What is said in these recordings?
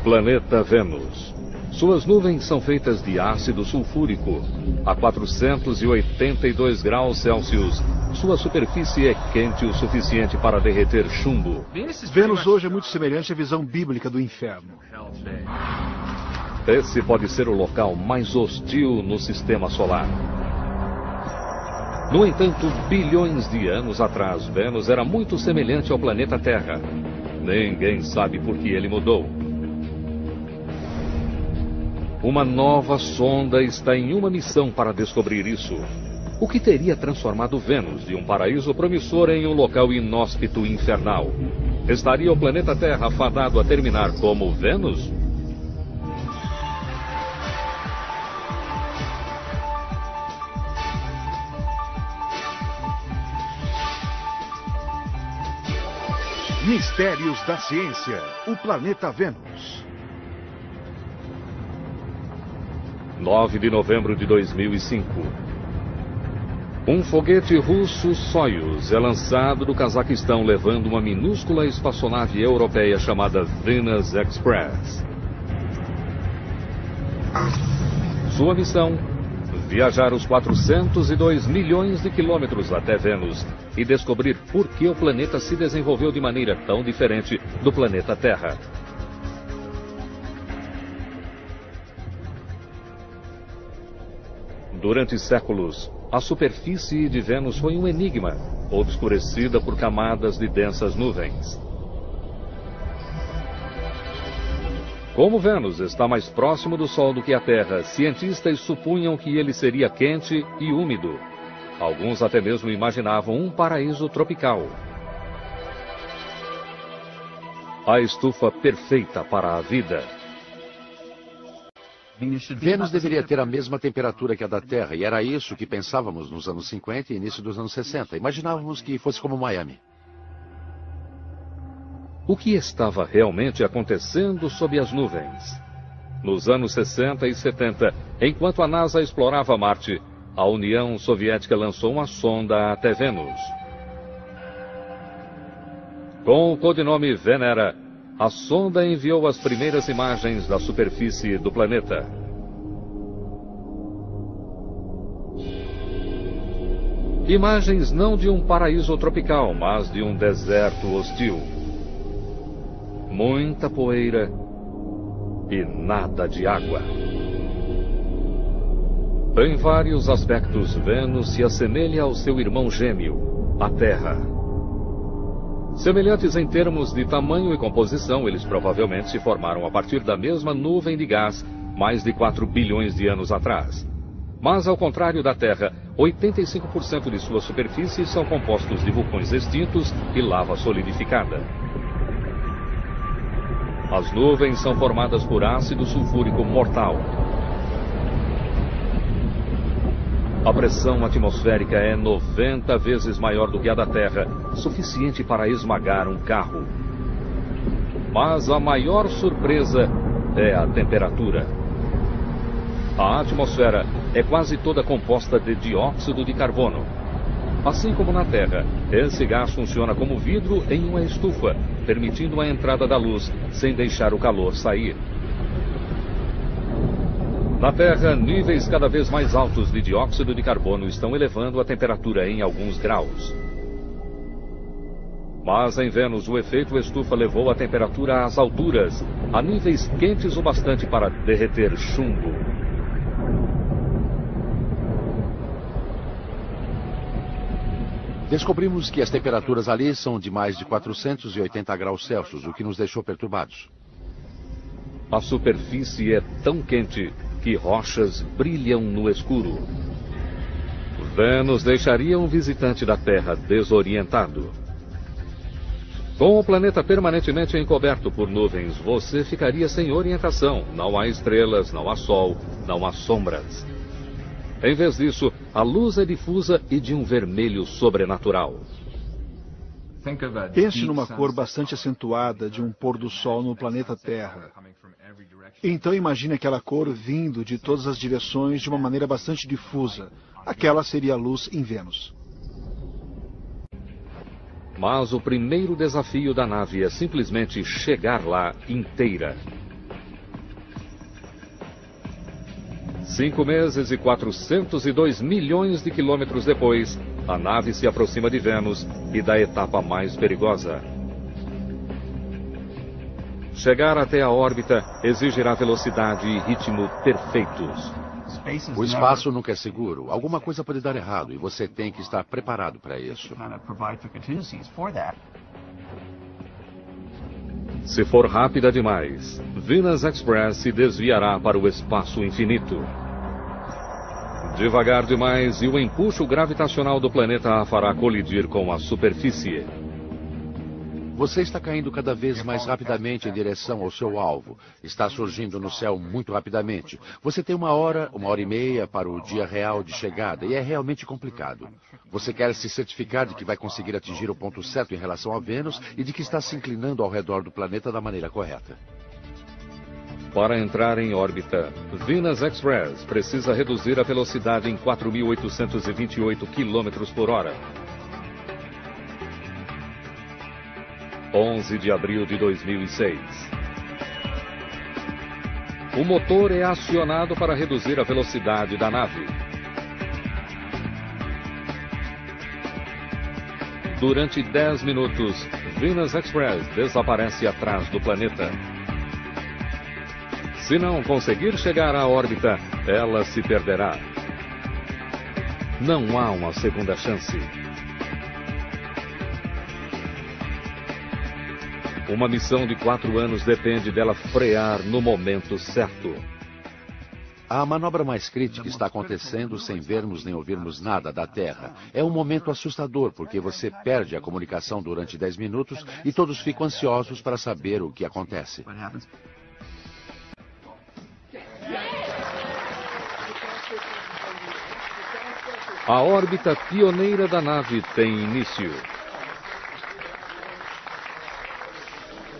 Planeta Vênus. Suas nuvens são feitas de ácido sulfúrico. A 482 graus Celsius, sua superfície é quente o suficiente para derreter chumbo. Vênus hoje é muito semelhante à visão bíblica do inferno. Esse pode ser o local mais hostil no sistema solar. No entanto, bilhões de anos atrás, Vênus era muito semelhante ao planeta Terra. Ninguém sabe por que ele mudou. Uma nova sonda está em uma missão para descobrir isso. O que teria transformado Vênus de um paraíso promissor em um local inóspito e infernal? Estaria o planeta Terra fadado a terminar como Vênus? Mistérios da ciência. O planeta Vênus. 9 de novembro de 2005. Um foguete russo Soyuz é lançado do Cazaquistão levando uma minúscula espaçonave europeia chamada Venus Express. Sua missão: viajar os 402 milhões de quilômetros até Vênus e descobrir por que o planeta se desenvolveu de maneira tão diferente do planeta Terra. Durante séculos, a superfície de Vênus foi um enigma, obscurecida por camadas de densas nuvens. Como Vênus está mais próximo do Sol do que a Terra, cientistas supunham que ele seria quente e úmido. Alguns até mesmo imaginavam um paraíso tropical. A estufa perfeita para a vida. Vênus deveria ter a mesma temperatura que a da Terra, e era isso que pensávamos nos anos 50 e início dos anos 60. Imaginávamos que fosse como Miami. O que estava realmente acontecendo sob as nuvens? Nos anos 60 e 70, enquanto a NASA explorava Marte, a União Soviética lançou uma sonda até Vênus. Com o codinome Venera, a sonda enviou as primeiras imagens da superfície do planeta. Imagens não de um paraíso tropical, mas de um deserto hostil. Muita poeira e nada de água. Em vários aspectos, Vênus se assemelha ao seu irmão gêmeo, a Terra. Semelhantes em termos de tamanho e composição, eles provavelmente se formaram a partir da mesma nuvem de gás mais de 4 bilhões de anos atrás. Mas, ao contrário da Terra, 85% de sua superfície são compostos de vulcões extintos e lava solidificada. As nuvens são formadas por ácido sulfúrico mortal. A pressão atmosférica é 90 vezes maior do que a da Terra, suficiente para esmagar um carro. Mas a maior surpresa é a temperatura. A atmosfera é quase toda composta de dióxido de carbono. Assim como na Terra, esse gás funciona como vidro em uma estufa, permitindo a entrada da luz sem deixar o calor sair. Na Terra, níveis cada vez mais altos de dióxido de carbono estão elevando a temperatura em alguns graus. Mas em Vênus, o efeito estufa levou a temperatura às alturas, a níveis quentes o bastante para derreter chumbo. Descobrimos que as temperaturas ali são de mais de 480 graus Celsius, o que nos deixou perturbados. A superfície é tão quente que rochas brilham no escuro. Vênus deixaria um visitante da Terra desorientado. Com o planeta permanentemente encoberto por nuvens, você ficaria sem orientação. Não há estrelas, não há sol, não há sombras. Em vez disso, a luz é difusa e de um vermelho sobrenatural. Pense numa cor bastante acentuada de um pôr do sol no planeta Terra. Então imagine aquela cor vindo de todas as direções de uma maneira bastante difusa. Aquela seria a luz em Vênus. Mas o primeiro desafio da nave é simplesmente chegar lá inteira. 5 meses e 402 milhões de quilômetros depois, a nave se aproxima de Vênus e da etapa mais perigosa. Chegar até a órbita exigirá velocidade e ritmo perfeitos. O espaço nunca é seguro. Alguma coisa pode dar errado e você tem que estar preparado para isso. Se for rápida demais, Venus Express se desviará para o espaço infinito. Devagar demais e o empuxo gravitacional do planeta a fará colidir com a superfície. Você está caindo cada vez mais rapidamente em direção ao seu alvo. Está surgindo no céu muito rapidamente. Você tem uma hora e meia para o dia real de chegada e é realmente complicado. Você quer se certificar de que vai conseguir atingir o ponto certo em relação a Vênus e de que está se inclinando ao redor do planeta da maneira correta. Para entrar em órbita, Venus Express precisa reduzir a velocidade em 4.828 km por hora. 11 de abril de 2006. O motor é acionado para reduzir a velocidade da nave. Durante 10 minutos, Venus Express desaparece atrás do planeta. Se não conseguir chegar à órbita, ela se perderá. Não há uma segunda chance. Uma missão de 4 anos depende dela frear no momento certo. A manobra mais crítica está acontecendo sem vermos nem ouvirmos nada da Terra. É um momento assustador, porque você perde a comunicação durante 10 minutos e todos ficam ansiosos para saber o que acontece. A órbita pioneira da nave tem início.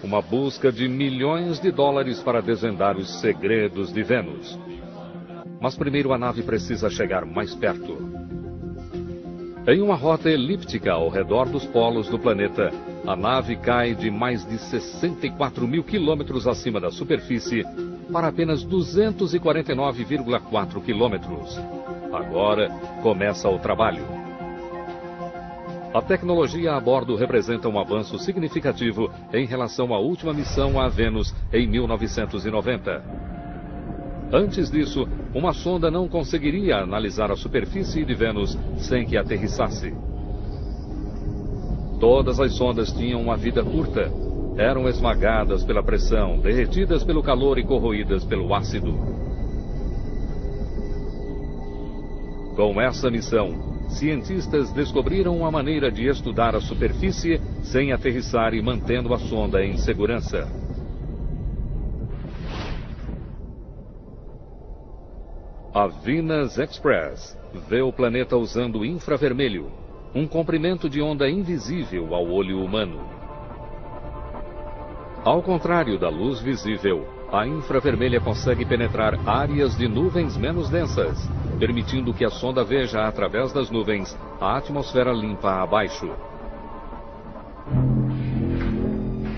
Uma busca de milhões de dólares para desvendar os segredos de Vênus. Mas primeiro a nave precisa chegar mais perto. Em uma rota elíptica ao redor dos polos do planeta, a nave cai de mais de 64 mil quilômetros acima da superfície para apenas 249,4 quilômetros. Agora começa o trabalho. A tecnologia a bordo representa um avanço significativo em relação à última missão a Vênus em 1990. Antes disso, uma sonda não conseguiria analisar a superfície de Vênus sem que aterrissasse. Todas as sondas tinham uma vida curta. Eram esmagadas pela pressão, derretidas pelo calor e corroídas pelo ácido. Com essa missão, cientistas descobriram uma maneira de estudar a superfície sem aterrissar e mantendo a sonda em segurança. A Venus Express vê o planeta usando infravermelho, um comprimento de onda invisível ao olho humano. Ao contrário da luz visível, a infravermelha consegue penetrar áreas de nuvens menos densas, permitindo que a sonda veja através das nuvens a atmosfera limpa abaixo.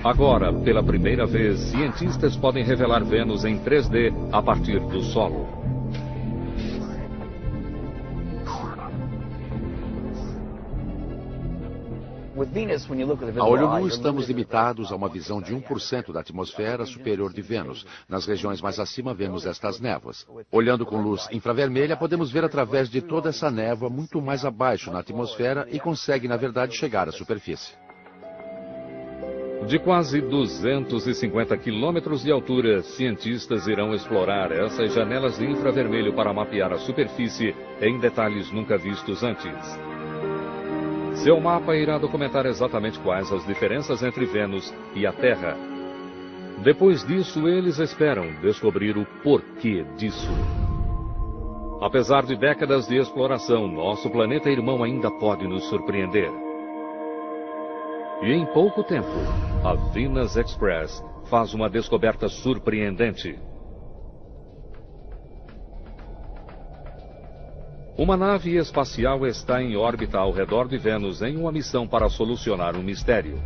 Agora, pela primeira vez, cientistas podem revelar Vênus em 3D a partir do solo. A olho nu, estamos limitados a uma visão de 1% da atmosfera superior de Vênus. Nas regiões mais acima, vemos estas névoas. Olhando com luz infravermelha, podemos ver através de toda essa névoa muito mais abaixo na atmosfera e consegue, na verdade, chegar à superfície. De quase 250 quilômetros de altura, cientistas irão explorar essas janelas de infravermelho para mapear a superfície em detalhes nunca vistos antes. Seu mapa irá documentar exatamente quais as diferenças entre Vênus e a Terra. Depois disso, eles esperam descobrir o porquê disso. Apesar de décadas de exploração, nosso planeta irmão ainda pode nos surpreender. E em pouco tempo, a Venus Express faz uma descoberta surpreendente. Uma nave espacial está em órbita ao redor de Vênus em uma missão para solucionar um mistério.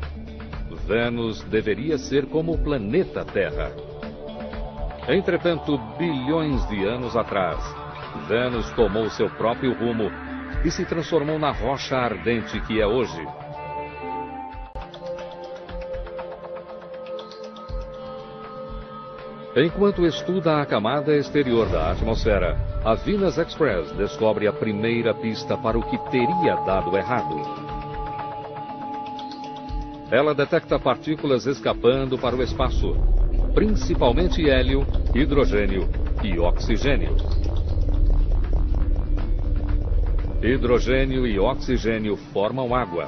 Vênus deveria ser como o planeta Terra. Entretanto, bilhões de anos atrás, Vênus tomou seu próprio rumo e se transformou na rocha ardente que é hoje. Enquanto estuda a camada exterior da atmosfera, a Venus Express descobre a primeira pista para o que teria dado errado. Ela detecta partículas escapando para o espaço, principalmente hélio, hidrogênio e oxigênio. Hidrogênio e oxigênio formam água.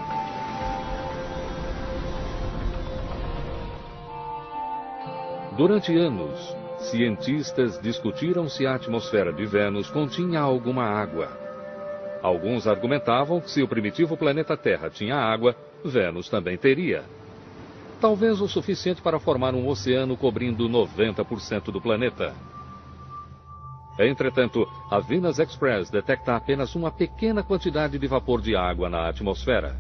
Durante anos, cientistas discutiram se a atmosfera de Vênus continha alguma água. Alguns argumentavam que se o primitivo planeta Terra tinha água, Vênus também teria. Talvez o suficiente para formar um oceano cobrindo 90% do planeta. Entretanto, a Venus Express detecta apenas uma pequena quantidade de vapor de água na atmosfera.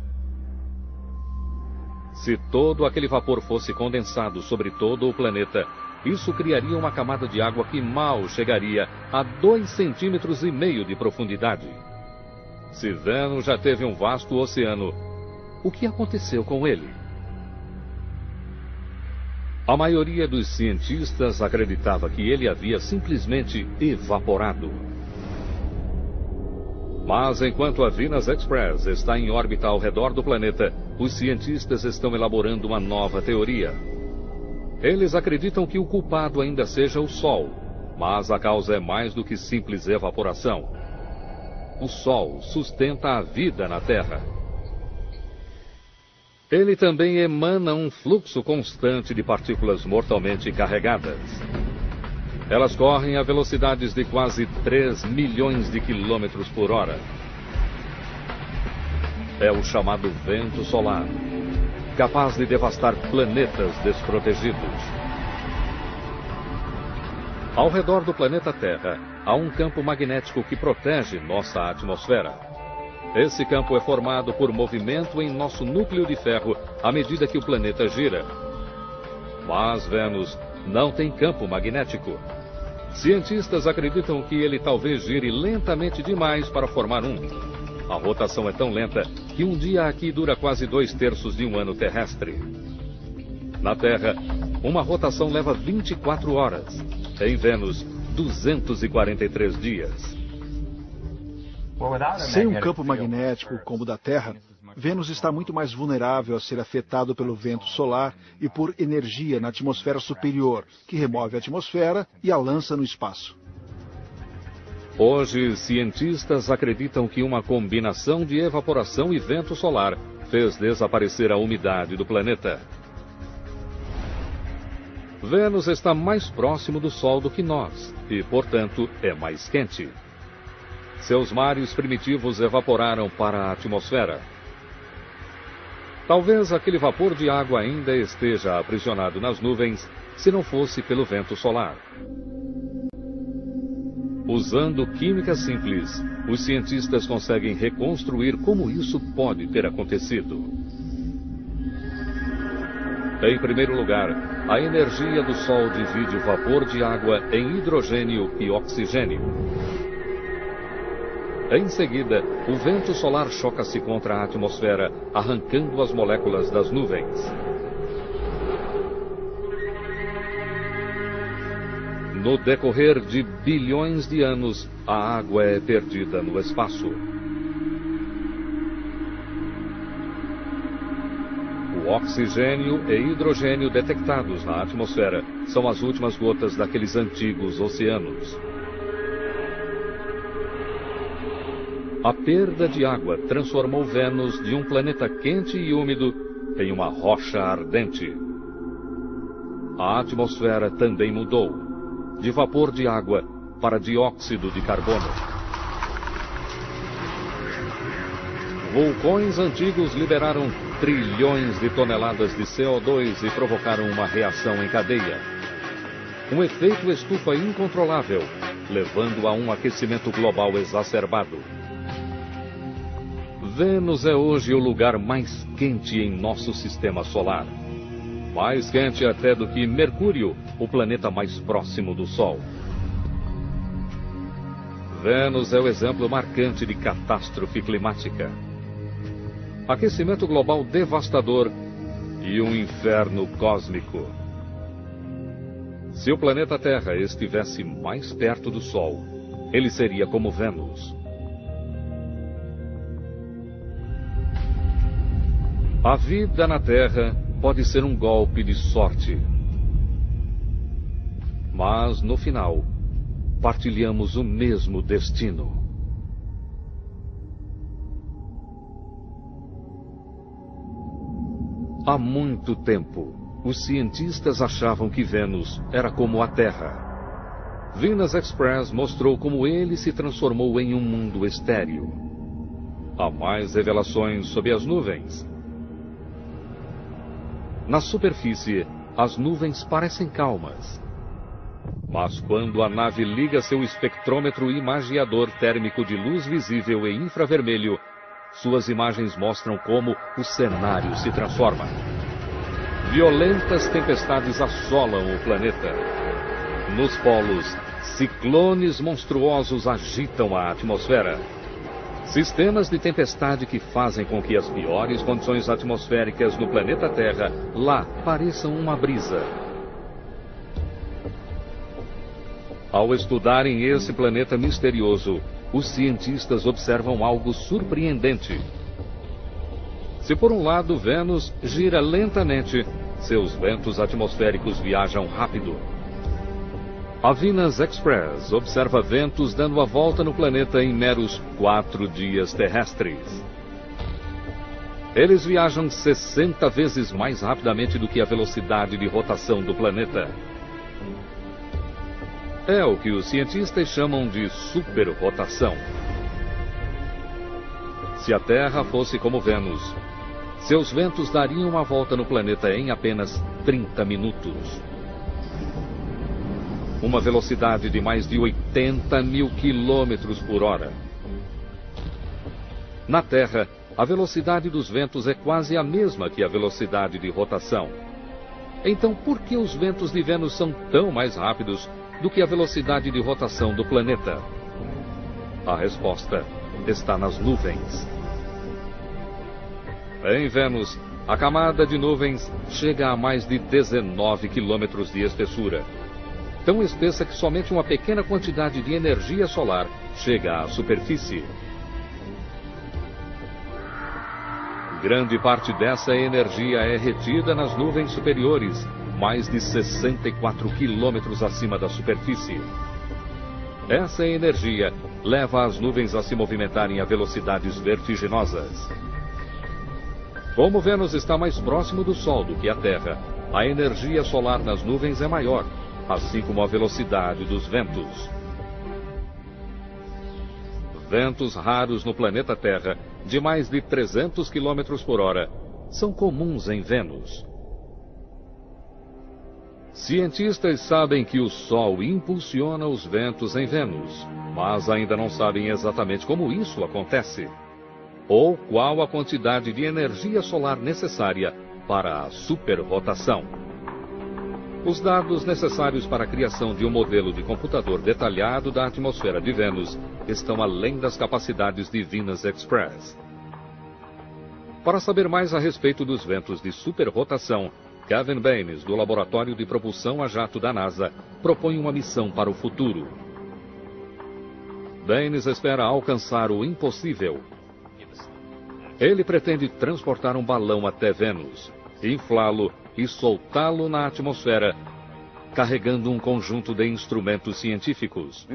Se todo aquele vapor fosse condensado sobre todo o planeta, isso criaria uma camada de água que mal chegaria a 2,5 centímetros de profundidade. Se Vênus já teve um vasto oceano, o que aconteceu com ele? A maioria dos cientistas acreditava que ele havia simplesmente evaporado. Mas enquanto a Venus Express está em órbita ao redor do planeta, os cientistas estão elaborando uma nova teoria. Eles acreditam que o culpado ainda seja o Sol, mas a causa é mais do que simples evaporação. O Sol sustenta a vida na Terra. Ele também emana um fluxo constante de partículas mortalmente carregadas. Elas correm a velocidades de quase 3 milhões de quilômetros por hora. É o chamado vento solar, capaz de devastar planetas desprotegidos. Ao redor do planeta Terra, há um campo magnético que protege nossa atmosfera. Esse campo é formado por movimento em nosso núcleo de ferro à medida que o planeta gira. Mas Vênus não tem campo magnético. Cientistas acreditam que ele talvez gire lentamente demais para formar um. A rotação é tão lenta que um dia aqui dura quase 2/3 de um ano terrestre. Na Terra, uma rotação leva 24 horas. Em Vênus, 243 dias. Sem um campo magnético como o da Terra, Vênus está muito mais vulnerável a ser afetado pelo vento solar e por energia na atmosfera superior, que remove a atmosfera e a lança no espaço. Hoje, cientistas acreditam que uma combinação de evaporação e vento solar fez desaparecer a umidade do planeta. Vênus está mais próximo do Sol do que nós e, portanto, é mais quente. Seus mares primitivos evaporaram para a atmosfera. Talvez aquele vapor de água ainda esteja aprisionado nas nuvens, se não fosse pelo vento solar. Usando química simples, os cientistas conseguem reconstruir como isso pode ter acontecido. Em primeiro lugar, a energia do Sol divide o vapor de água em hidrogênio e oxigênio. Em seguida, o vento solar choca-se contra a atmosfera, arrancando as moléculas das nuvens. No decorrer de bilhões de anos, a água é perdida no espaço. O oxigênio e hidrogênio detectados na atmosfera são as últimas gotas daqueles antigos oceanos. A perda de água transformou Vênus de um planeta quente e úmido em uma rocha ardente. A atmosfera também mudou, de vapor de água para dióxido de carbono. Vulcões antigos liberaram trilhões de toneladas de CO2 e provocaram uma reação em cadeia. Um efeito estufa incontrolável, levando a um aquecimento global exacerbado. Vênus é hoje o lugar mais quente em nosso sistema solar. Mais quente até do que Mercúrio, o planeta mais próximo do Sol. Vênus é o exemplo marcante de catástrofe climática. Aquecimento global devastador e um inferno cósmico. Se o planeta Terra estivesse mais perto do Sol, ele seria como Vênus. A vida na Terra pode ser um golpe de sorte. Mas, no final, partilhamos o mesmo destino. Há muito tempo, os cientistas achavam que Vênus era como a Terra. Venus Express mostrou como ele se transformou em um mundo estéril. Há mais revelações sobre as nuvens. Na superfície, as nuvens parecem calmas. Mas quando a nave liga seu espectrômetro imagiador térmico de luz visível e infravermelho, suas imagens mostram como o cenário se transforma. Violentas tempestades assolam o planeta. Nos polos, ciclones monstruosos agitam a atmosfera. Sistemas de tempestade que fazem com que as piores condições atmosféricas no planeta Terra lá pareçam uma brisa. Ao estudarem esse planeta misterioso, os cientistas observam algo surpreendente. Se por um lado Vênus gira lentamente, seus ventos atmosféricos viajam rápido. A Venus Express observa ventos dando a volta no planeta em meros 4 dias terrestres. Eles viajam 60 vezes mais rapidamente do que a velocidade de rotação do planeta. É o que os cientistas chamam de superrotação. Se a Terra fosse como Vênus, seus ventos dariam a volta no planeta em apenas 30 minutos. Uma velocidade de mais de 80 mil quilômetros por hora. Na Terra, a velocidade dos ventos é quase a mesma que a velocidade de rotação. Então, por que os ventos de Vênus são tão mais rápidos do que a velocidade de rotação do planeta? A resposta está nas nuvens. Em Vênus, a camada de nuvens chega a mais de 19 quilômetros de espessura. Tão espessa que somente uma pequena quantidade de energia solar chega à superfície. Grande parte dessa energia é retida nas nuvens superiores, mais de 64 quilômetros acima da superfície. Essa energia leva as nuvens a se movimentarem a velocidades vertiginosas. Como Vênus está mais próximo do Sol do que a Terra, a energia solar nas nuvens é maior, assim como a velocidade dos ventos. Ventos raros no planeta Terra, de mais de 300 km por hora, são comuns em Vênus. Cientistas sabem que o Sol impulsiona os ventos em Vênus, mas ainda não sabem exatamente como isso acontece, ou qual a quantidade de energia solar necessária para a superrotação. Os dados necessários para a criação de um modelo de computador detalhado da atmosfera de Vênus estão além das capacidades de Venus Express. Para saber mais a respeito dos ventos de superrotação, Kevin Baines, do Laboratório de Propulsão a Jato da NASA, propõe uma missão para o futuro. Baines espera alcançar o impossível. Ele pretende transportar um balão até Vênus, inflá-lo e soltá-lo na atmosfera, carregando um conjunto de instrumentos científicos.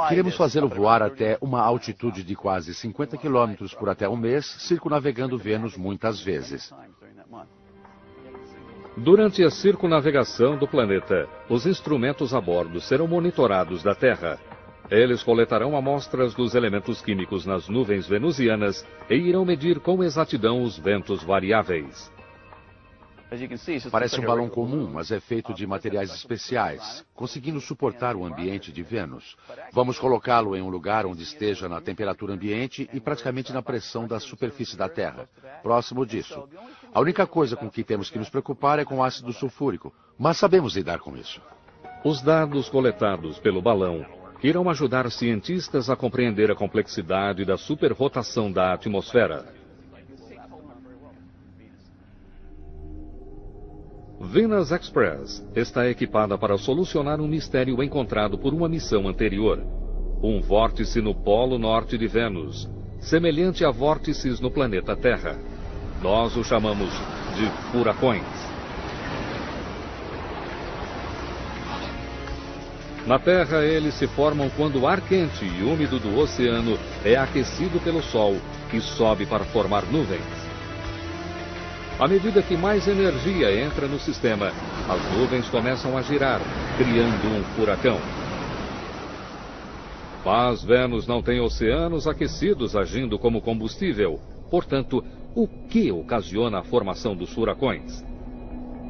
Queremos fazê-lo voar até uma altitude de quase 50 quilômetros por até um mês, circunnavegando Vênus muitas vezes. Durante a circunnavegação do planeta, os instrumentos a bordo serão monitorados da Terra. Eles coletarão amostras dos elementos químicos nas nuvens venusianas e irão medir com exatidão os ventos variáveis. Parece um balão comum, mas é feito de materiais especiais, conseguindo suportar o ambiente de Vênus. Vamos colocá-lo em um lugar onde esteja na temperatura ambiente e praticamente na pressão da superfície da Terra, próximo disso. A única coisa com que temos que nos preocupar é com ácido sulfúrico, mas sabemos lidar com isso. Os dados coletados pelo balão irão ajudar cientistas a compreender a complexidade da superrotação da atmosfera. Venus Express está equipada para solucionar um mistério encontrado por uma missão anterior. Um vórtice no polo norte de Vênus, semelhante a vórtices no planeta Terra. Nós o chamamos de furacões. Na Terra, eles se formam quando o ar quente e úmido do oceano é aquecido pelo Sol e sobe para formar nuvens. À medida que mais energia entra no sistema, as nuvens começam a girar, criando um furacão. Mas Vênus não tem oceanos aquecidos agindo como combustível. Portanto, o que ocasiona a formação dos furacões?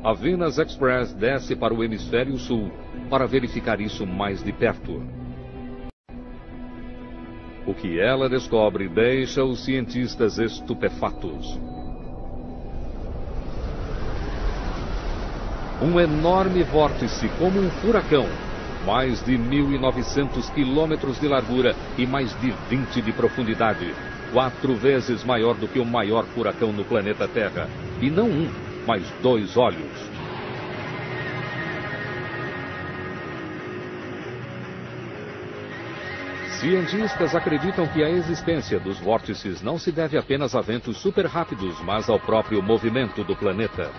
A Venus Express desce para o hemisfério sul para verificar isso mais de perto. O que ela descobre deixa os cientistas estupefatos. Um enorme vórtice como um furacão, mais de 1.900 quilômetros de largura e mais de 20 de profundidade, 4 vezes maior do que o maior furacão no planeta Terra, e não um, mas 2 olhos. Cientistas acreditam que a existência dos vórtices não se deve apenas a ventos super rápidos, mas ao próprio movimento do planeta.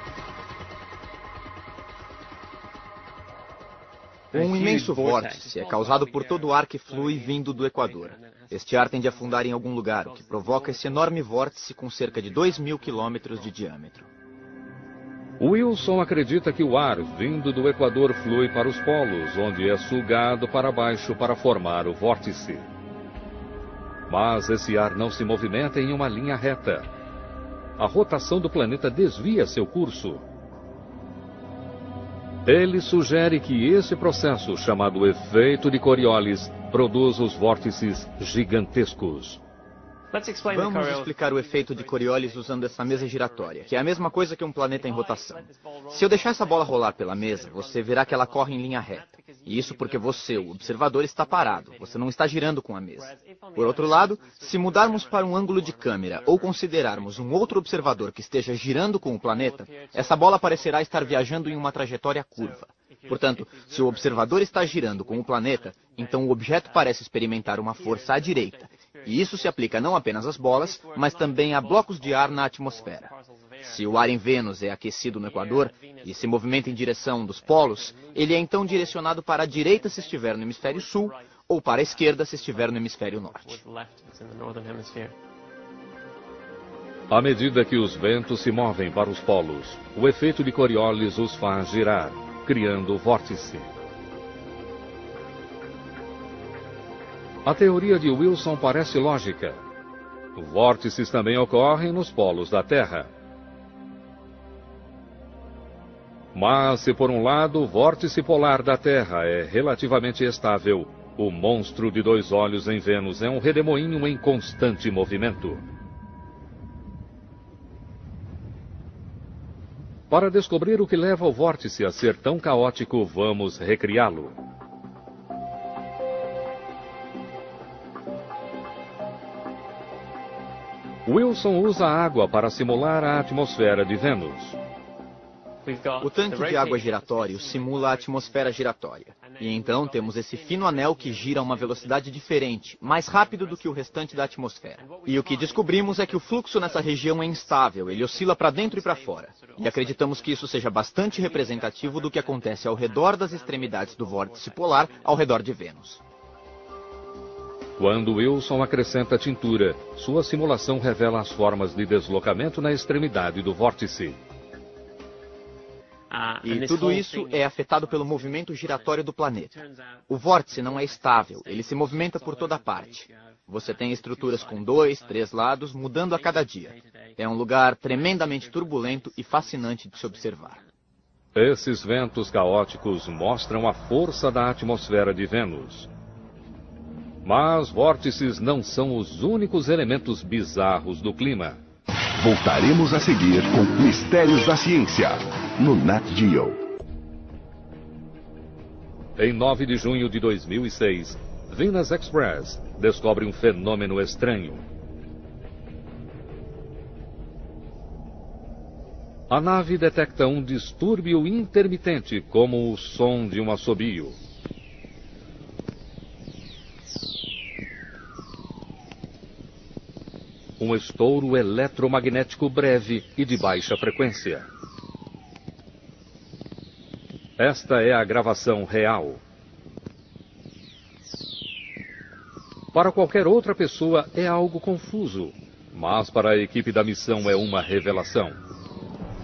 Um imenso vórtice é causado por todo o ar que flui vindo do Equador. Este ar tende a afundar em algum lugar, o que provoca esse enorme vórtice com cerca de 2.000 quilômetros de diâmetro. Wilson acredita que o ar vindo do Equador flui para os polos, onde é sugado para baixo para formar o vórtice. Mas esse ar não se movimenta em uma linha reta. A rotação do planeta desvia seu curso. Ele sugere que esse processo, chamado efeito de Coriolis, produz os vórtices gigantescos. Vamos explicar o efeito de Coriolis usando essa mesa giratória, que é a mesma coisa que um planeta em rotação. Se eu deixar essa bola rolar pela mesa, você verá que ela corre em linha reta. E isso porque você, o observador, está parado, você não está girando com a mesa. Por outro lado, se mudarmos para um ângulo de câmera ou considerarmos um outro observador que esteja girando com o planeta, essa bola parecerá estar viajando em uma trajetória curva. Portanto, se o observador está girando com o planeta, então o objeto parece experimentar uma força à direita. E isso se aplica não apenas às bolas, mas também a blocos de ar na atmosfera. Se o ar em Vênus é aquecido no Equador e se movimenta em direção dos polos, ele é então direcionado para a direita se estiver no hemisfério sul ou para a esquerda se estiver no hemisfério norte. À medida que os ventos se movem para os polos, o efeito de Coriolis os faz girar, criando o vórtice. A teoria de Wilson parece lógica. Vórtices também ocorrem nos polos da Terra. Mas se por um lado o vórtice polar da Terra é relativamente estável, o monstro de 2 olhos em Vênus é um redemoinho em constante movimento. Para descobrir o que leva o vórtice a ser tão caótico, vamos recriá-lo. Wilson usa água para simular a atmosfera de Vênus. O tanque de água giratório simula a atmosfera giratória. E então temos esse fino anel que gira a uma velocidade diferente, mais rápido do que o restante da atmosfera. E o que descobrimos é que o fluxo nessa região é instável, ele oscila para dentro e para fora. E acreditamos que isso seja bastante representativo do que acontece ao redor das extremidades do vórtice polar, ao redor de Vênus. Quando Wilson acrescenta tintura, sua simulação revela as formas de deslocamento na extremidade do vórtice. E tudo isso é afetado pelo movimento giratório do planeta. O vórtice não é estável, ele se movimenta por toda parte. Você tem estruturas com 2, 3 lados, mudando a cada dia. É um lugar tremendamente turbulento e fascinante de se observar. Esses ventos caóticos mostram a força da atmosfera de Vênus. Mas vórtices não são os únicos elementos bizarros do clima. Voltaremos a seguir com Mistérios da Ciência, no Nat Geo. Em 9 de junho de 2006, Venus Express descobre um fenômeno estranho. A nave detecta um distúrbio intermitente, como o som de um assobio. Um estouro eletromagnético breve e de baixa frequência. Esta é a gravação real. Para qualquer outra pessoa é algo confuso, mas para a equipe da missão é uma revelação.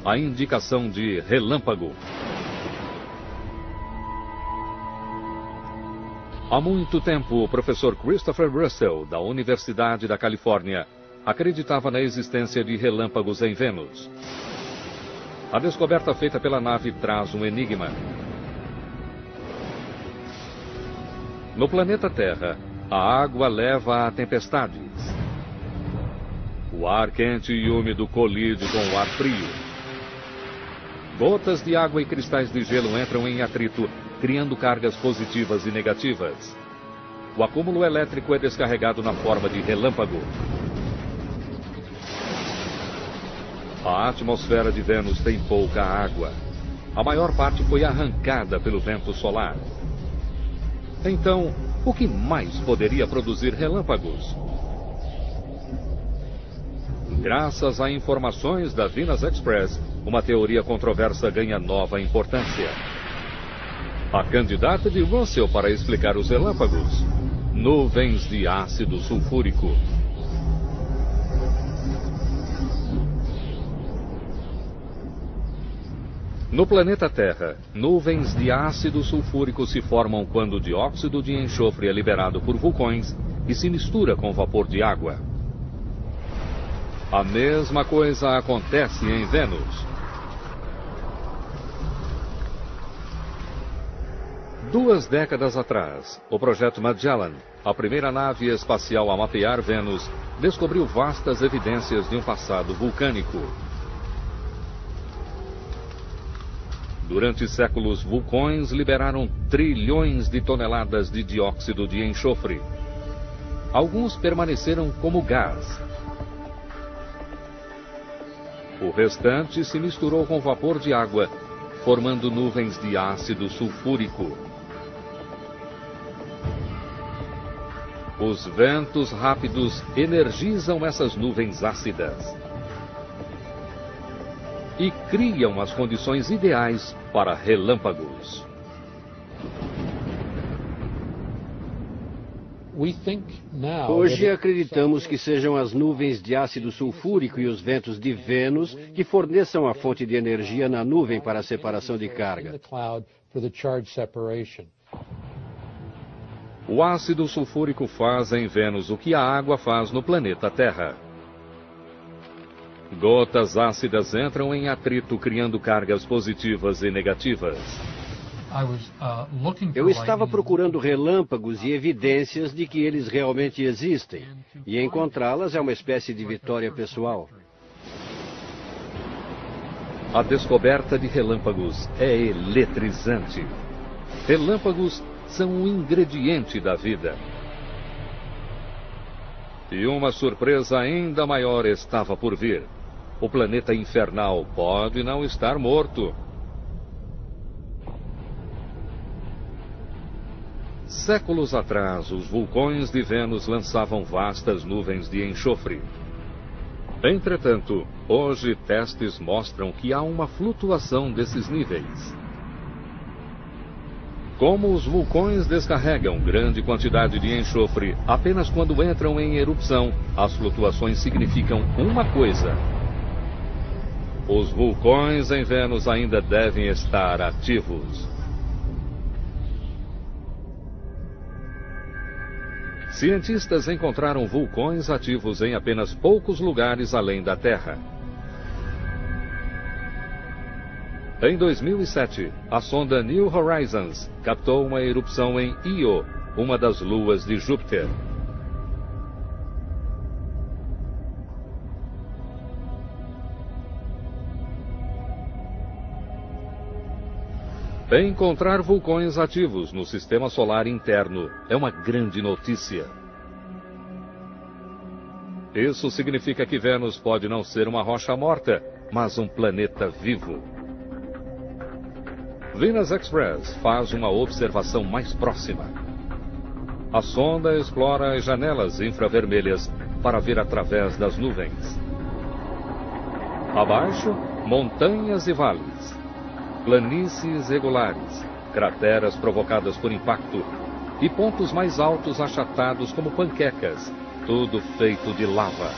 A indicação de relâmpago. Há muito tempo, o professor Christopher Russell, da Universidade da Califórnia, acreditava na existência de relâmpagos em Vênus. A descoberta feita pela nave traz um enigma. No planeta Terra, a água leva a tempestades. O ar quente e úmido colide com o ar frio. Gotas de água e cristais de gelo entram em atrito, criando cargas positivas e negativas. O acúmulo elétrico é descarregado na forma de relâmpago. A atmosfera de Vênus tem pouca água. A maior parte foi arrancada pelo vento solar. Então, o que mais poderia produzir relâmpagos? Graças a informações da Venus Express, uma teoria controversa ganha nova importância. A candidata de Russell para explicar os relâmpagos: nuvens de ácido sulfúrico. No planeta Terra, nuvens de ácido sulfúrico se formam quando o dióxido de enxofre é liberado por vulcões e se mistura com vapor de água. A mesma coisa acontece em Vênus. 2 décadas atrás, o projeto Magellan, a primeira nave espacial a mapear Vênus, descobriu vastas evidências de um passado vulcânico. Durante séculos, vulcões liberaram trilhões de toneladas de dióxido de enxofre. Alguns permaneceram como gás. O restante se misturou com vapor de água, formando nuvens de ácido sulfúrico. Os ventos rápidos energizam essas nuvens ácidas e criam as condições ideais para relâmpagos. Hoje acreditamos que sejam as nuvens de ácido sulfúrico e os ventos de Vênus que forneçam a fonte de energia na nuvem para a separação de carga. O ácido sulfúrico faz em Vênus o que a água faz no planeta Terra. Gotas ácidas entram em atrito, criando cargas positivas e negativas. Eu estava procurando relâmpagos e evidências de que eles realmente existem, e encontrá-las é uma espécie de vitória pessoal. A descoberta de relâmpagos é eletrizante. Relâmpagos são um ingrediente da vida. E uma surpresa ainda maior estava por vir. O planeta infernal pode não estar morto. Séculos atrás, os vulcões de Vênus lançavam vastas nuvens de enxofre. Entretanto, hoje testes mostram que há uma flutuação desses níveis. Como os vulcões descarregam grande quantidade de enxofre apenas quando entram em erupção, as flutuações significam uma coisa: os vulcões em Vênus ainda devem estar ativos. Cientistas encontraram vulcões ativos em apenas poucos lugares além da Terra. Em 2007, a sonda New Horizons captou uma erupção em Io, uma das luas de Júpiter. Encontrar vulcões ativos no sistema solar interno é uma grande notícia. Isso significa que Vênus pode não ser uma rocha morta, mas um planeta vivo. Venus Express faz uma observação mais próxima. A sonda explora as janelas infravermelhas para ver através das nuvens. Abaixo, montanhas e vales, planícies regulares, crateras provocadas por impacto e pontos mais altos achatados como panquecas, tudo feito de lava.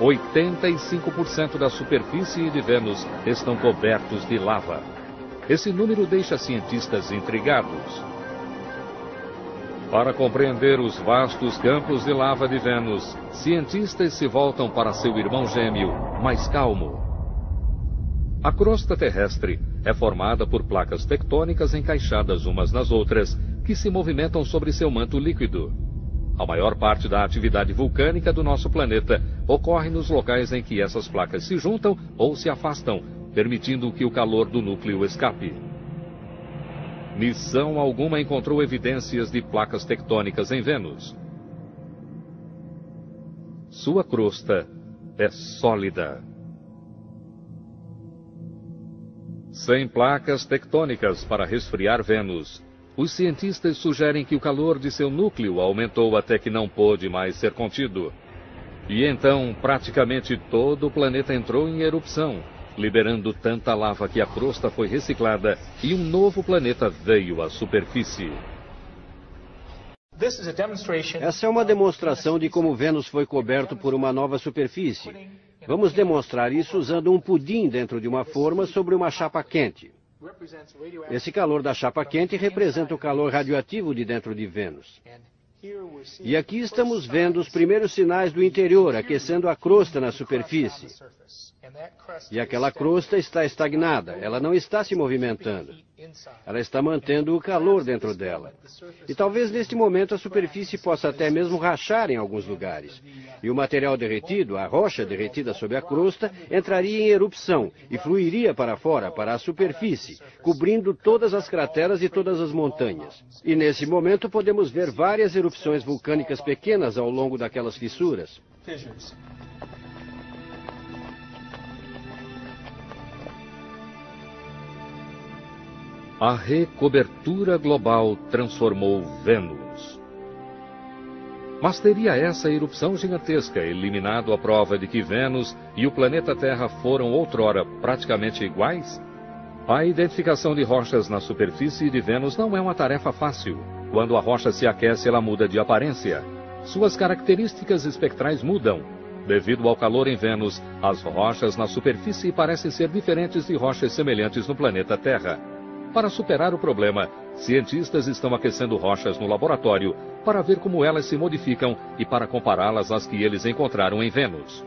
85% da superfície de Vênus estão cobertos de lava. Esse número deixa cientistas intrigados. Para compreender os vastos campos de lava de Vênus, cientistas se voltam para seu irmão gêmeo, mais calmo. A crosta terrestre é formada por placas tectônicas encaixadas umas nas outras, que se movimentam sobre seu manto líquido. A maior parte da atividade vulcânica do nosso planeta ocorre nos locais em que essas placas se juntam ou se afastam, permitindo que o calor do núcleo escape. Missão alguma encontrou evidências de placas tectônicas em Vênus. Sua crosta é sólida. Sem placas tectônicas para resfriar Vênus, os cientistas sugerem que o calor de seu núcleo aumentou até que não pôde mais ser contido. E então, praticamente todo o planeta entrou em erupção, liberando tanta lava que a crosta foi reciclada e um novo planeta veio à superfície. Essa é uma demonstração de como Vênus foi coberto por uma nova superfície. Vamos demonstrar isso usando um pudim dentro de uma forma sobre uma chapa quente. Esse calor da chapa quente representa o calor radioativo de dentro de Vênus. E aqui estamos vendo os primeiros sinais do interior aquecendo a crosta na superfície. E aquela crosta está estagnada, ela não está se movimentando. Ela está mantendo o calor dentro dela. E talvez neste momento a superfície possa até mesmo rachar em alguns lugares. E o material derretido, a rocha derretida sob a crosta, entraria em erupção e fluiria para fora, para a superfície, cobrindo todas as crateras e todas as montanhas. E nesse momento podemos ver várias erupções vulcânicas pequenas ao longo daquelas fissuras. A recobertura global transformou Vênus. Mas teria essa erupção gigantesca eliminado a prova de que Vênus e o planeta Terra foram outrora praticamente iguais? A identificação de rochas na superfície de Vênus não é uma tarefa fácil. Quando a rocha se aquece, ela muda de aparência. Suas características espectrais mudam. Devido ao calor em Vênus, as rochas na superfície parecem ser diferentes de rochas semelhantes no planeta Terra. Para superar o problema, cientistas estão aquecendo rochas no laboratório para ver como elas se modificam e para compará-las às que eles encontraram em Vênus.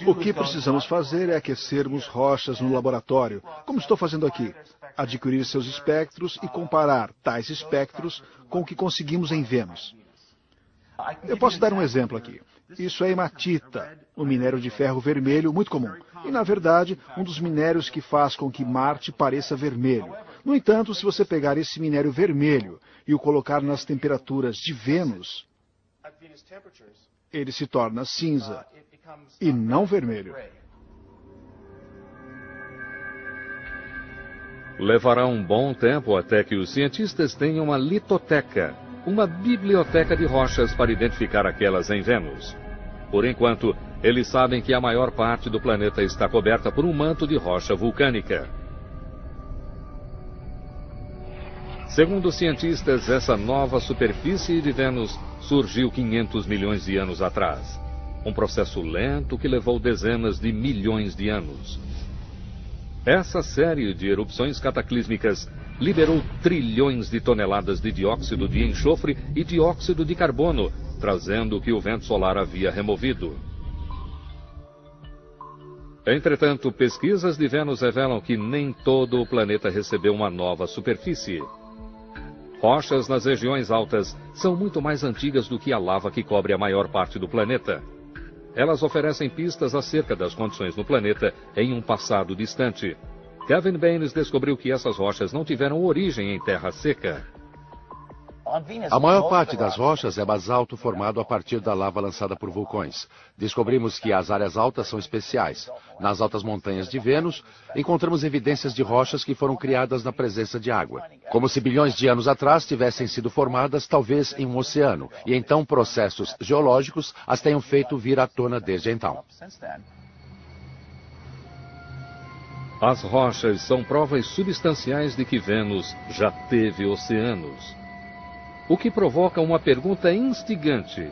O que precisamos fazer é aquecermos rochas no laboratório, como estou fazendo aqui. Adquirir seus espectros e comparar tais espectros com o que conseguimos em Vênus. Eu posso dar um exemplo aqui. Isso é hematita, um minério de ferro vermelho muito comum. E, na verdade, um dos minérios que faz com que Marte pareça vermelho. No entanto, se você pegar esse minério vermelho e o colocar nas temperaturas de Vênus, ele se torna cinza e não vermelho. Levará um bom tempo até que os cientistas tenham uma litoteca, uma biblioteca de rochas para identificar aquelas em Vênus. Por enquanto, eles sabem que a maior parte do planeta está coberta por um manto de rocha vulcânica. Segundo os cientistas, essa nova superfície de Vênus surgiu 500 milhões de anos atrás. Um processo lento que levou dezenas de milhões de anos. Essa série de erupções cataclísmicas liberou trilhões de toneladas de dióxido de enxofre e dióxido de carbono, trazendo o que o vento solar havia removido. Entretanto, pesquisas de Vênus revelam que nem todo o planeta recebeu uma nova superfície. Rochas nas regiões altas são muito mais antigas do que a lava que cobre a maior parte do planeta. Elas oferecem pistas acerca das condições no planeta em um passado distante. Kevin Baines descobriu que essas rochas não tiveram origem em terra seca. A maior parte das rochas é basalto formado a partir da lava lançada por vulcões. Descobrimos que as áreas altas são especiais. Nas altas montanhas de Vênus, encontramos evidências de rochas que foram criadas na presença de água. Como se bilhões de anos atrás tivessem sido formadas, talvez em um oceano, e então processos geológicos as tenham feito vir à tona desde então. As rochas são provas substanciais de que Vênus já teve oceanos. O que provoca uma pergunta instigante.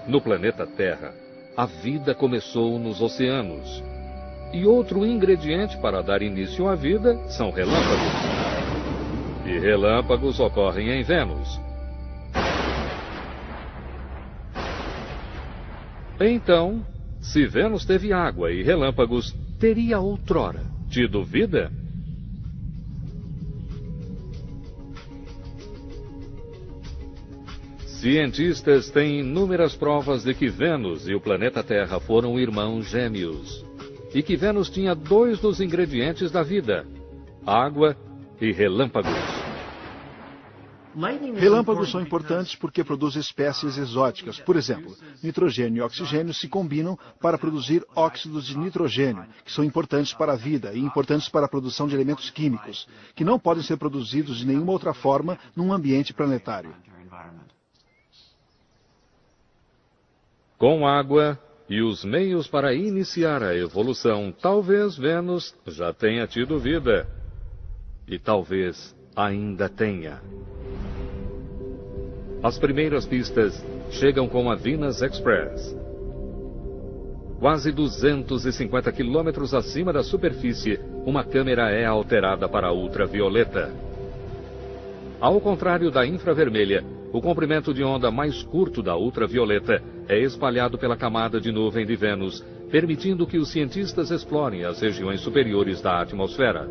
No planeta Terra, a vida começou nos oceanos. E outro ingrediente para dar início à vida são relâmpagos. E relâmpagos ocorrem em Vênus. Então, se Vênus teve água e relâmpagos, teria outrora tido vida? Cientistas têm inúmeras provas de que Vênus e o planeta Terra foram irmãos gêmeos. E que Vênus tinha dois dos ingredientes da vida: água e relâmpagos. Relâmpagos são importantes porque produzem espécies exóticas. Por exemplo, nitrogênio e oxigênio se combinam para produzir óxidos de nitrogênio, que são importantes para a vida e importantes para a produção de elementos químicos, que não podem ser produzidos de nenhuma outra forma num ambiente planetário. Com água e os meios para iniciar a evolução, talvez Vênus já tenha tido vida. E talvez ainda tenha. As primeiras pistas chegam com a Venus Express. Quase 250 quilômetros acima da superfície, uma câmera é alterada para ultravioleta. Ao contrário da infravermelha, o comprimento de onda mais curto da ultravioleta é espalhado pela camada de nuvem de Vênus, permitindo que os cientistas explorem as regiões superiores da atmosfera.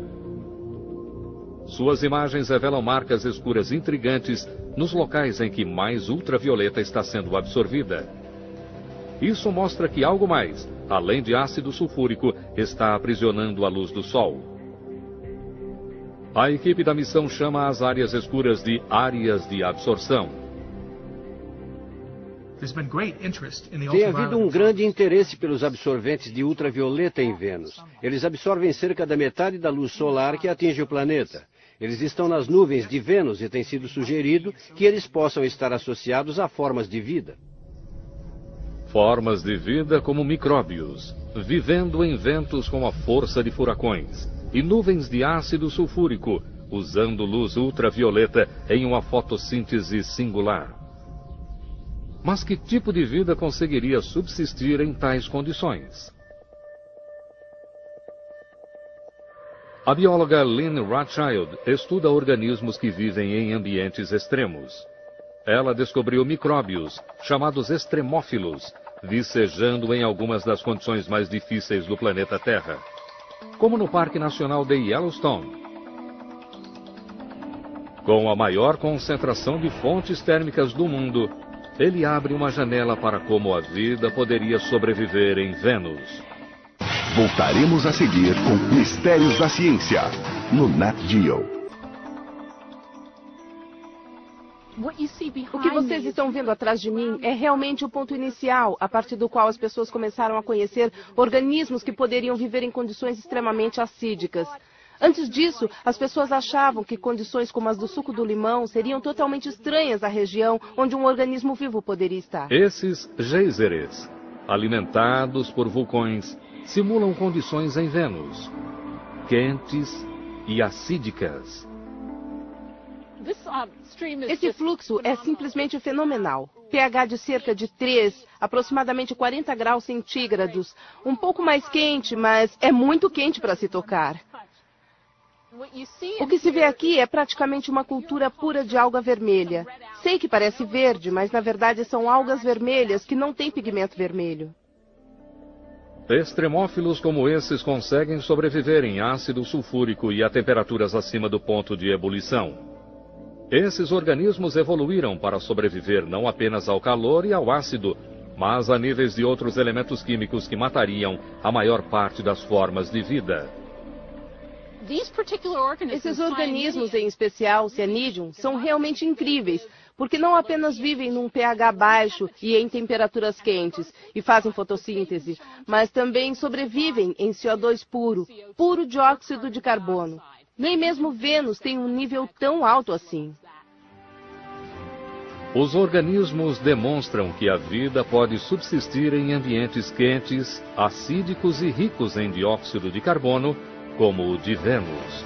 Suas imagens revelam marcas escuras intrigantes nos locais em que mais ultravioleta está sendo absorvida. Isso mostra que algo mais, além de ácido sulfúrico, está aprisionando a luz do Sol. A equipe da missão chama as áreas escuras de áreas de absorção. Tem havido um grande interesse pelos absorventes de ultravioleta em Vênus. Eles absorvem cerca da metade da luz solar que atinge o planeta. Eles estão nas nuvens de Vênus e tem sido sugerido que eles possam estar associados a formas de vida. Formas de vida como micróbios, vivendo em ventos com a força de furacões, e nuvens de ácido sulfúrico, usando luz ultravioleta em uma fotossíntese singular. Mas que tipo de vida conseguiria subsistir em tais condições? A bióloga Lynn Rothschild estuda organismos que vivem em ambientes extremos. Ela descobriu micróbios, chamados extremófilos, vicejando em algumas das condições mais difíceis do planeta Terra, como no Parque Nacional de Yellowstone. Com a maior concentração de fontes térmicas do mundo, ele abre uma janela para como a vida poderia sobreviver em Vênus. Voltaremos a seguir com Mistérios da Ciência, no Nat Geo. O que vocês estão vendo atrás de mim é realmente o ponto inicial, a partir do qual as pessoas começaram a conhecer organismos que poderiam viver em condições extremamente acídicas. Antes disso, as pessoas achavam que condições como as do suco do limão seriam totalmente estranhas à região onde um organismo vivo poderia estar. Esses geysers, alimentados por vulcões, simulam condições em Vênus, quentes e acídicas. Esse fluxo é simplesmente fenomenal. pH de cerca de 3, aproximadamente 40 graus centígrados. Um pouco mais quente, mas é muito quente para se tocar. O que se vê aqui é praticamente uma cultura pura de alga vermelha. Sei que parece verde, mas na verdade são algas vermelhas que não têm pigmento vermelho. Extremófilos como esses conseguem sobreviver em ácido sulfúrico e a temperaturas acima do ponto de ebulição. Esses organismos evoluíram para sobreviver não apenas ao calor e ao ácido, mas a níveis de outros elementos químicos que matariam a maior parte das formas de vida. Esses organismos, em especial Cyanidum, são realmente incríveis, porque não apenas vivem num pH baixo e em temperaturas quentes e fazem fotossíntese, mas também sobrevivem em CO2 puro dióxido de carbono. Nem mesmo Vênus tem um nível tão alto assim. Os organismos demonstram que a vida pode subsistir em ambientes quentes, acídicos e ricos em dióxido de carbono, como o de Vênus.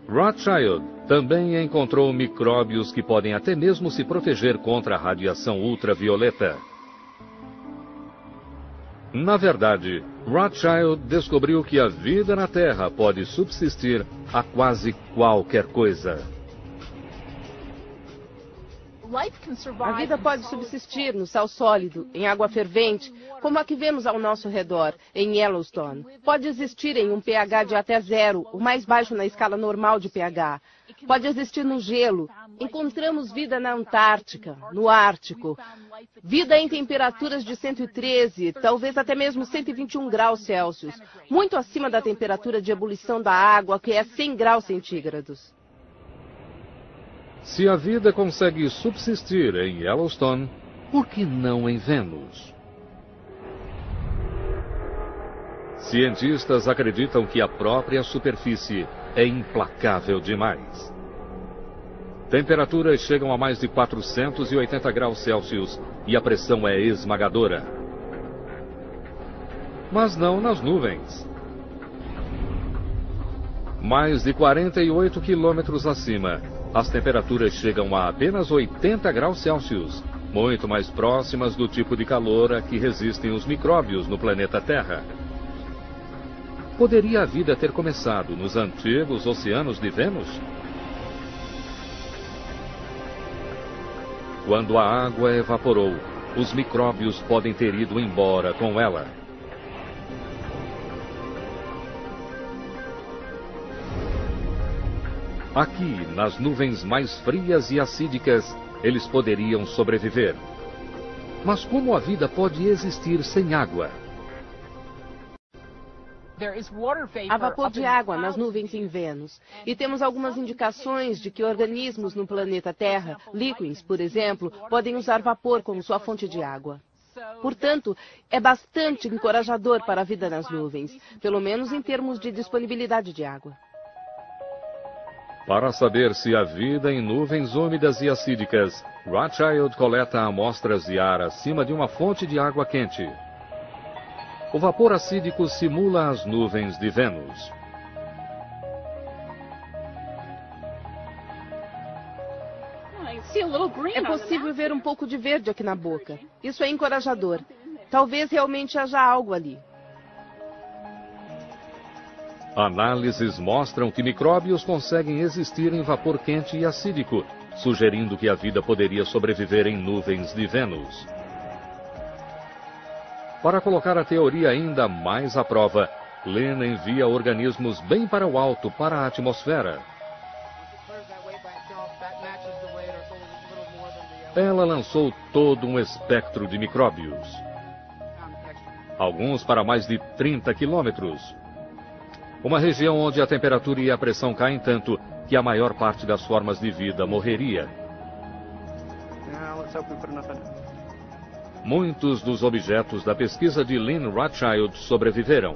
Rothschild também encontrou micróbios que podem até mesmo se proteger contra a radiação ultravioleta. Na verdade, Rothschild descobriu que a vida na Terra pode subsistir a quase qualquer coisa. A vida pode subsistir no sal sólido, em água fervente, como a que vemos ao nosso redor, em Yellowstone. Pode existir em um pH de até 0, o mais baixo na escala normal de pH. Pode existir no gelo. Encontramos vida na Antártica, no Ártico. Vida em temperaturas de 113, talvez até mesmo 121 graus Celsius, muito acima da temperatura de ebulição da água, que é 100 graus centígrados. Se a vida consegue subsistir em Yellowstone, por que não em Vênus? Cientistas acreditam que a própria superfície é implacável demais. Temperaturas chegam a mais de 480 graus Celsius e a pressão é esmagadora. Mas não nas nuvens. Mais de 48 quilômetros acima, as temperaturas chegam a apenas 80 graus Celsius, muito mais próximas do tipo de calor a que resistem os micróbios no planeta Terra. Poderia a vida ter começado nos antigos oceanos de Vênus? Quando a água evaporou, os micróbios podem ter ido embora com ela. Aqui, nas nuvens mais frias e acídicas, eles poderiam sobreviver. Mas como a vida pode existir sem água? Há vapor de água nas nuvens em Vênus. E temos algumas indicações de que organismos no planeta Terra, líquens, por exemplo, podem usar vapor como sua fonte de água. Portanto, é bastante encorajador para a vida nas nuvens, pelo menos em termos de disponibilidade de água. Para saber se há vida em nuvens úmidas e acídicas, Rothschild coleta amostras de ar acima de uma fonte de água quente. O vapor acídico simula as nuvens de Vênus. É possível ver um pouco de verde aqui na boca. Isso é encorajador. Talvez realmente haja algo ali. Análises mostram que micróbios conseguem existir em vapor quente e acídico, sugerindo que a vida poderia sobreviver em nuvens de Vênus. Para colocar a teoria ainda mais à prova, Lynn envia organismos bem para o alto, para a atmosfera. Ela lançou todo um espectro de micróbios. Alguns para mais de 30 quilômetros. Uma região onde a temperatura e a pressão caem tanto que a maior parte das formas de vida morreria. Muitos dos objetos da pesquisa de Lynn Rothschild sobreviveram.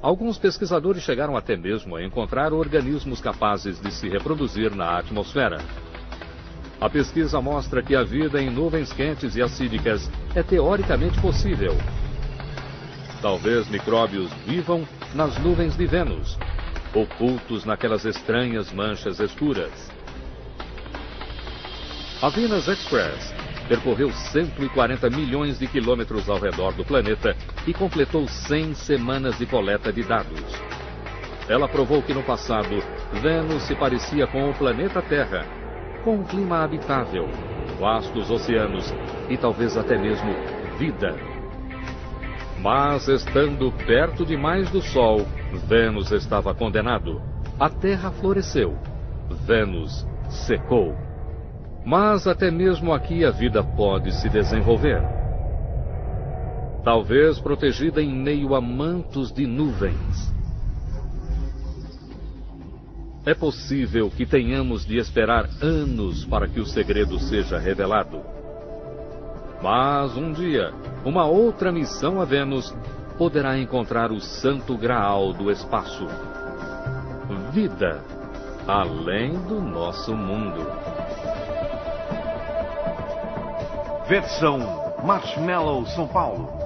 Alguns pesquisadores chegaram até mesmo a encontrar organismos capazes de se reproduzir na atmosfera. A pesquisa mostra que a vida em nuvens quentes e acídicas é teoricamente possível. Talvez micróbios vivam nas nuvens de Vênus, ocultos naquelas estranhas manchas escuras. A Venus Express percorreu 140 milhões de quilômetros ao redor do planeta e completou 100 semanas de coleta de dados. Ela provou que no passado, Vênus se parecia com o planeta Terra, com um clima habitável, vastos oceanos e talvez até mesmo vida. Mas, estando perto demais do Sol, Vênus estava condenado. A Terra floresceu. Vênus secou. Mas até mesmo aqui a vida pode se desenvolver. talvez protegida em meio a mantos de nuvens. É possível que tenhamos de esperar anos para que o segredo seja revelado. Mas um dia, uma outra missão a Vênus poderá encontrar o Santo Graal do espaço. Vida além do nosso mundo. Versão Marshmallow São Paulo.